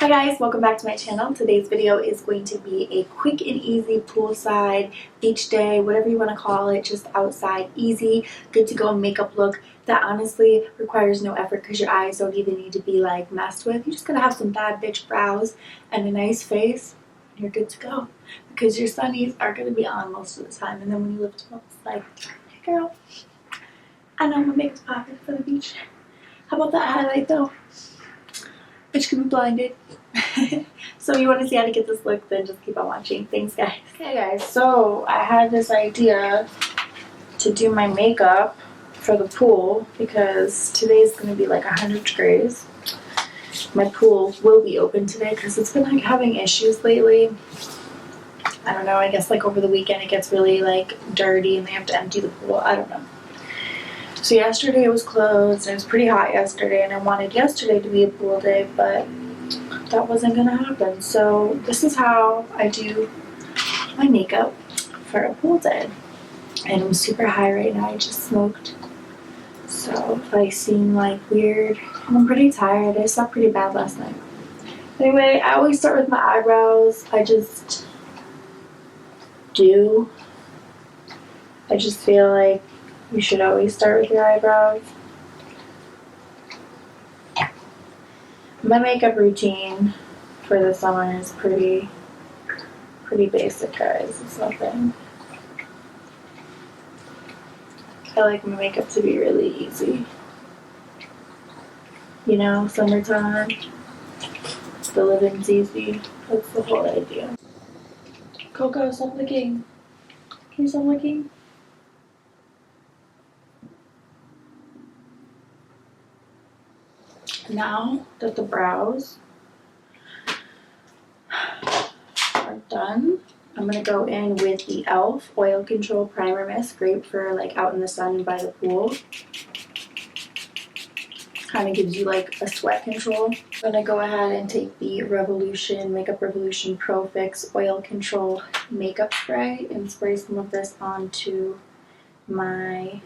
Hi guys, welcome back to my channel. Today's video is going to be a quick and easy poolside, beach day, whatever you want to call it, just outside, easy, good to go makeup look that honestly requires no effort because your eyes don't even need to be like messed with. You just gotta have some bad bitch brows and a nice face and you're good to go because your sunnies are gonna be on most of the time, and then when you lift them up, it's like, hey girl, I know my makeup's popping for the beach. How about that highlight though? Bitch can be blinded. So if you want to see how to get this look, then just keep on watching. Thanks guys. Hey guys, so I had this idea to do my makeup for the pool because today's going to be like 100 degrees. My pool will be open today because it's been like having issues lately. I don't know, I guess like over the weekend it gets really like dirty and they have to empty the pool. I don't know. So yesterday it was closed and it was pretty hot yesterday and I wanted yesterday to be a pool day, but that wasn't gonna happen. So this is how I do my makeup for a pool day. And I'm super high right now, I just smoked. So if I seem like weird, and I'm pretty tired, I slept pretty bad last night. Anyway, I always start with my eyebrows. I just feel like you should always start with your eyebrows. My makeup routine for the summer is pretty basic, guys. It's nothing. I like my makeup to be really easy. You know, summertime, the living's easy. That's the whole idea. Coco, stop licking. Can you stop licking? Now that the brows are done, I'm going to go in with the e.l.f. Oil Control Primer Mist. Great for like out in the sun and by the pool. Kind of gives you like a sweat control. I'm going to go ahead and take the Makeup Revolution Pro Fix Oil Control Makeup Spray and spray some of this onto my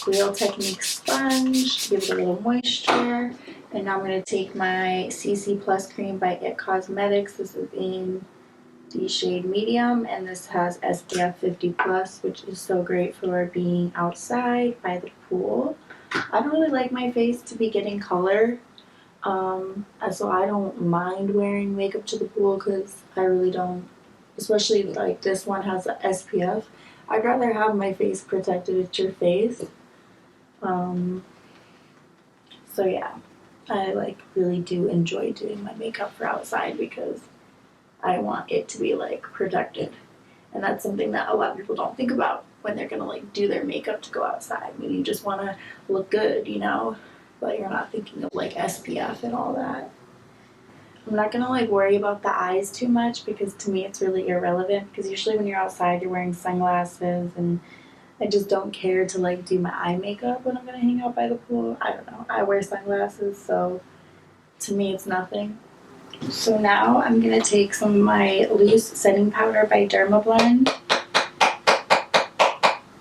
Real Technique sponge to give it a little moisture. And now I'm going to take my CC Plus cream by It Cosmetics. This is in the shade medium and this has SPF 50+, which is so great for being outside by the pool. I don't really like my face to be getting color, so I don't mind wearing makeup to the pool because I really don't, especially like this one has a SPF. I'd rather have my face protected with your face. So yeah, I like really do enjoy doing my makeup for outside because I want it to be like protected, and that's something that a lot of people don't think about when they're gonna like do their makeup to go outside. I mean, you just want to look good, you know, but you're not thinking of like SPF and all that. I'm not gonna like worry about the eyes too much because to me it's really irrelevant, because usually when you're outside you're wearing sunglasses and I just don't care to like do my eye makeup when I'm gonna hang out by the pool. I don't know, I wear sunglasses, so to me it's nothing. So now I'm gonna take some of my loose setting powder by DERMABLEND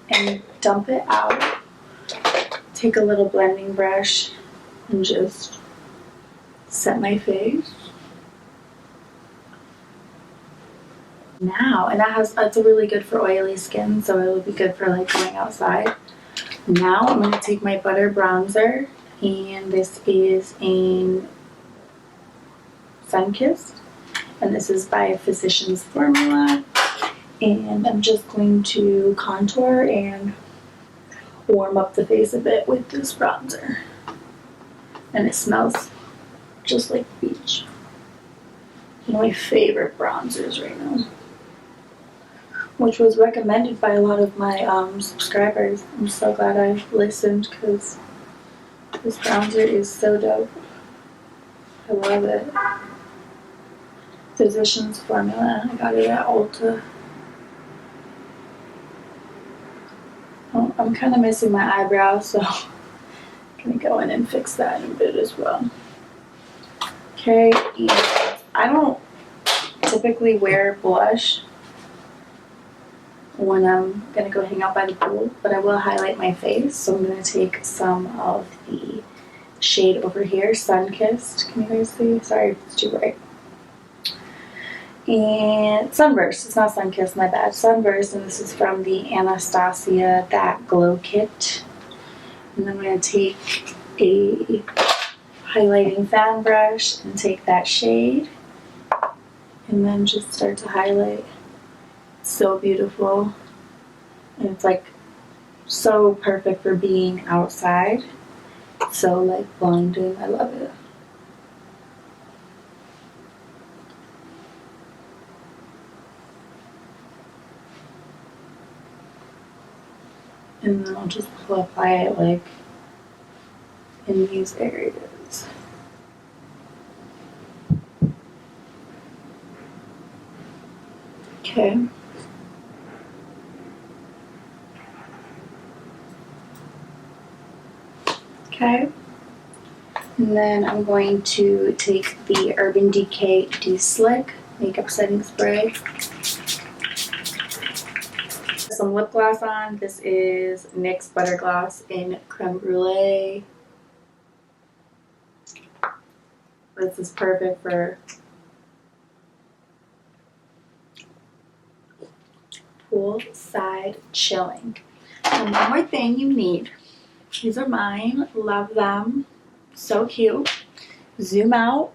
and dump it out. Take a little blending brush and just set my face. Now, and that's really good for oily skin, so it will be good for like going outside. Now I'm going to take my butter bronzer, and this is in SUNKISSED, and this is by Physicians Formula, and I'm just going to contour and warm up the face a bit with this bronzer, and it smells just like the beach. One of my favorite bronzers right now, which was recommended by a lot of my subscribers. I'm so glad I listened because this bronzer is so dope. I love it. Physicians Formula. I got it at Ulta. Oh, I'm kind of missing my eyebrows, so I'm gonna go in and fix that in a bit as well. Okay, and I don't typically wear blush when I'm gonna go hang out by the pool, but I will highlight my face. So I'm gonna take some of the shade over here, Sun-Kissed. Can you guys see? Sorry if it's too bright. And Sunburst. It's not Sun-Kissed, my bad. Sunburst, and this is from the Anastasia That Glow Kit. And then I'm going to take a highlighting fan brush and take that shade and then just start to highlight. It's so beautiful. And it's like so perfect for being outside. It's so like blinding. I love it. And then I'll just apply it like in these areas. Okay. Okay. And then I'm going to take the Urban Decay De-Slick Makeup Setting Spray. Some lip gloss on. This is NYX Buttergloss in Creme Brulee. This is perfect for poolside chilling. And one more thing you need. These are mine. Love them. So cute. Zoom out